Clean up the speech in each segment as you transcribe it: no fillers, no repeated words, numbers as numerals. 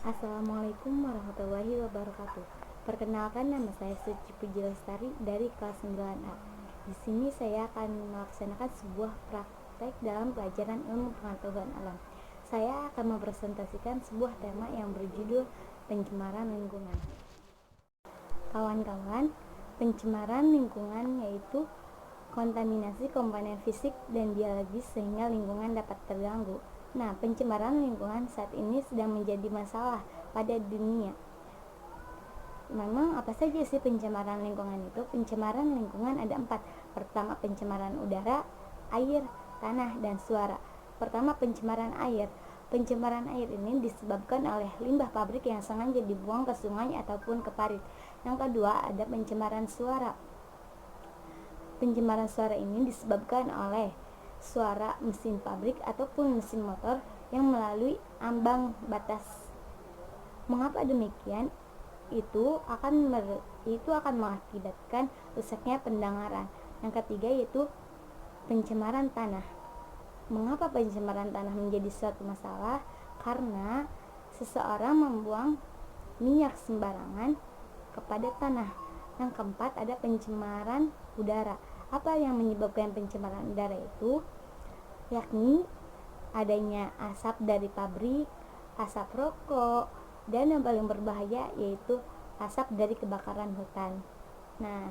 Assalamualaikum warahmatullahi wabarakatuh. Perkenalkan, nama saya Suci Puji Lestari dari kelas 9A. Di sini saya akan melaksanakan sebuah praktek dalam pelajaran ilmu pengetahuan alam. Saya akan mempresentasikan sebuah tema yang berjudul pencemaran lingkungan. Kawan-kawan, pencemaran lingkungan yaitu kontaminasi komponen fisik dan biologis sehingga lingkungan dapat terganggu. Nah, pencemaran lingkungan saat ini sedang menjadi masalah pada dunia. Memang apa saja sih pencemaran lingkungan itu? Pencemaran lingkungan ada 4. Pertama, pencemaran udara, air, tanah, dan suara. Pertama, pencemaran air. Pencemaran air ini disebabkan oleh limbah pabrik yang sengaja dibuang ke sungai ataupun ke parit. Yang kedua, ada pencemaran suara. Pencemaran suara ini disebabkan oleh suara mesin pabrik ataupun mesin motor yang melalui ambang batas. Mengapa demikian? Itu akan mengakibatkan rusaknya pendengaran. Yang ketiga yaitu pencemaran tanah. Mengapa pencemaran tanah menjadi suatu masalah? Karena seseorang membuang minyak sembarangan kepada tanah. Yang keempat, ada pencemaran udara. Apa yang menyebabkan pencemaran udara itu? Yakni adanya asap dari pabrik, asap rokok, dan yang paling berbahaya yaitu asap dari kebakaran hutan. Nah,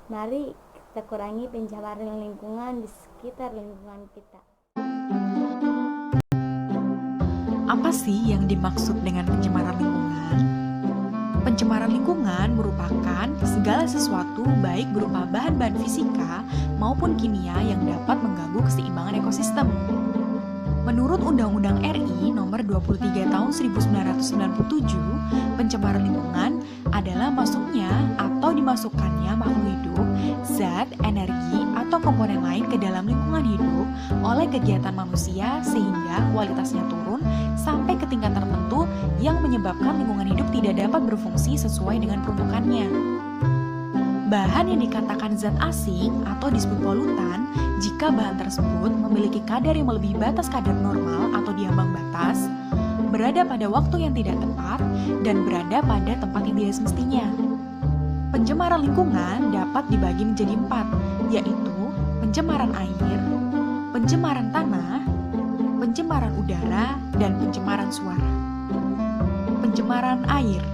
mari kita kurangi pencemaran lingkungan di sekitar lingkungan kita. Apa sih yang dimaksud dengan pencemaran lingkungan? Pencemaran lingkungan merupakan segala sesuatu baik berupa bahan-bahan fisika maupun kimia yang dapat mengganggu keseimbangan ekosistem. Menurut Undang-Undang RI Nomor 23 Tahun 1997, pencemaran lingkungan adalah masuknya atau dimasukkannya makhluk hidup, zat, energi, atau komponen lain ke dalam lingkungan hidup oleh kegiatan manusia sehingga kualitasnya turun sampai ke tingkat tertentu yang menyebabkan lingkungan hidup tidak dapat berfungsi sesuai dengan peruntukannya. Bahan yang dikatakan zat asing atau disebut polutan jika bahan tersebut memiliki kadar yang melebihi batas kadar normal atau di ambang batas, berada pada waktu yang tidak tepat, dan berada pada tempat yang tidak semestinya. Pencemaran lingkungan dapat dibagi menjadi 4, yaitu pencemaran air, pencemaran tanah, pencemaran udara, dan pencemaran suara. Pencemaran air.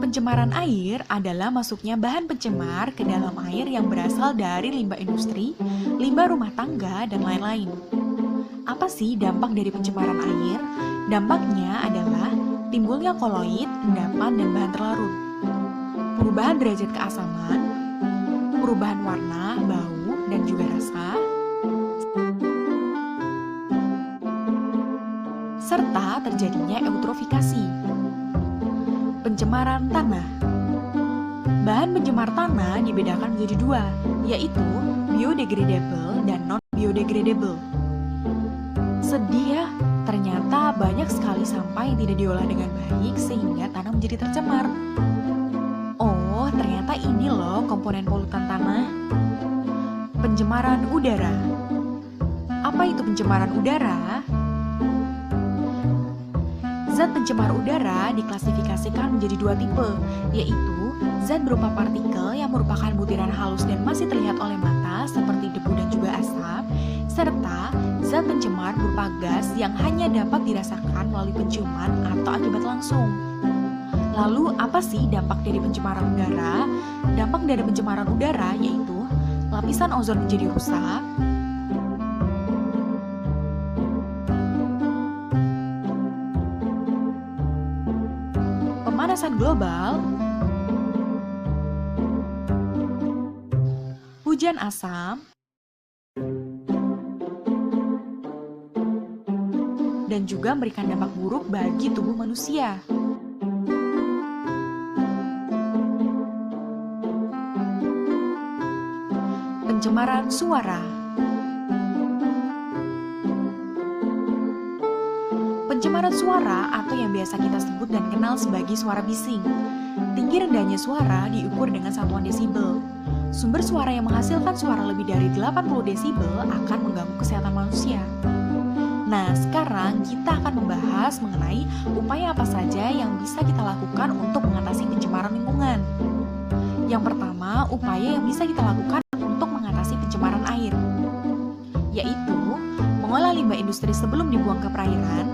Pencemaran air adalah masuknya bahan pencemar ke dalam air yang berasal dari limbah industri, limbah rumah tangga, dan lain-lain. Apa sih dampak dari pencemaran air? Dampaknya adalah timbulnya koloid, endapan, dan bahan terlarut. Perubahan derajat keasaman, perubahan warna, bau, dan juga rasa, serta terjadinya eutrofikasi. Pencemaran tanah. Bahan pencemar tanah dibedakan menjadi 2, yaitu biodegradable dan non-biodegradable. Sedih ya, ternyata banyak sekali sampah yang tidak diolah dengan baik sehingga tanah menjadi tercemar. Oh, ternyata ini loh komponen polutan tanah. Pencemaran udara. Apa itu pencemaran udara? Zat pencemar udara diklasifikasikan menjadi 2 tipe, yaitu zat berupa partikel yang merupakan butiran halus dan masih terlihat oleh mata seperti debu dan juga asap, serta zat pencemar berupa gas yang hanya dapat dirasakan melalui penciuman atau akibat langsung. Lalu apa sih dampak dari pencemaran udara? Dampak dari pencemaran udara yaitu lapisan ozon menjadi rusak, pemanasan global, hujan asam, dan juga memberikan dampak buruk bagi tubuh manusia. Pencemaran suara. Pencemaran suara atau yang biasa kita sebut dan kenal sebagai suara bising. Tinggi rendahnya suara diukur dengan satuan desibel. Sumber suara yang menghasilkan suara lebih dari 80 desibel akan mengganggu kesehatan manusia. Nah, sekarang kita akan membahas mengenai upaya apa saja yang bisa kita lakukan untuk mengatasi pencemaran lingkungan. Yang pertama, upaya yang bisa kita lakukan untuk mengatasi pencemaran air, yaitu mengolah limbah industri sebelum dibuang ke perairan,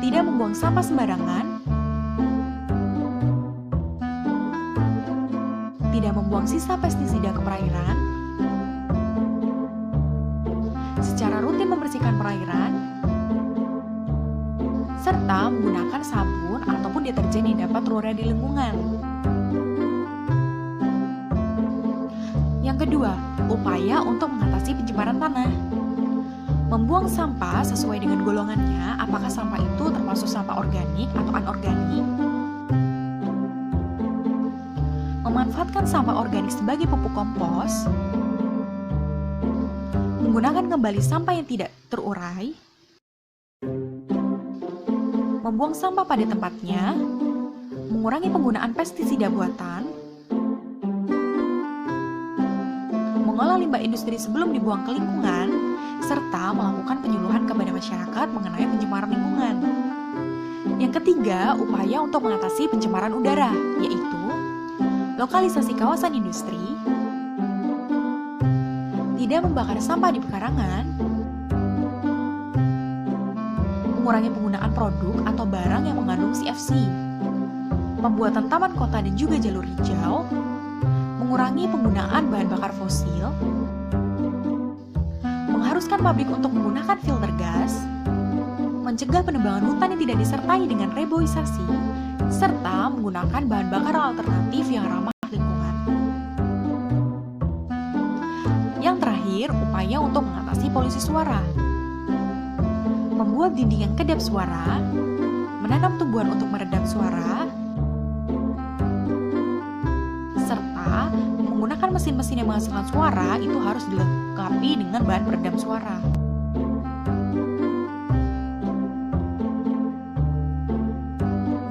tidak membuang sampah sembarangan, tidak membuang sisa pestisida ke perairan, secara rutin membersihkan perairan, serta menggunakan sabun ataupun deterjen yang dapat terurai di lingkungan. Yang kedua, upaya untuk mengatasi pencemaran tanah. Membuang sampah sesuai dengan golongannya, apakah sampah itu termasuk sampah organik atau anorganik. Memanfaatkan sampah organik sebagai pupuk kompos. Menggunakan kembali sampah yang tidak terurai. Membuang sampah pada tempatnya. Mengurangi penggunaan pestisida buatan. Mengolah limbah industri sebelum dibuang ke lingkungan, serta melakukan penyuluhan kepada masyarakat mengenai pencemaran lingkungan. Yang ketiga, upaya untuk mengatasi pencemaran udara, yaitu lokalisasi kawasan industri, tidak membakar sampah di pekarangan, mengurangi penggunaan produk atau barang yang mengandung CFC, pembuatan taman kota dan juga jalur hijau, mengurangi penggunaan bahan bakar fosil, mengharuskan pabrik untuk menggunakan filter gas, mencegah penebangan hutan yang tidak disertai dengan reboisasi, serta menggunakan bahan bakar alternatif yang ramah lingkungan. Yang terakhir, upaya untuk mengatasi polusi suara. Membuat dinding yang kedap suara, menanam tumbuhan untuk meredam suara, serta menggunakan mesin-mesin yang menghasilkan suara itu harus dilengkapi dengan bahan peredam suara.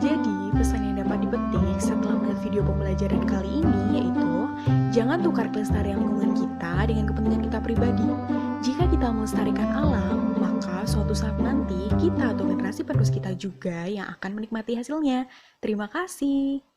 Jadi, pesan yang dapat dipetik setelah melihat video pembelajaran kali ini yaitu jangan tukar kelestarian lingkungan kita dengan kepentingan kita pribadi. Jika kita melestarikan alam, maka suatu saat nanti kita atau generasi penerus kita juga yang akan menikmati hasilnya. Terima kasih.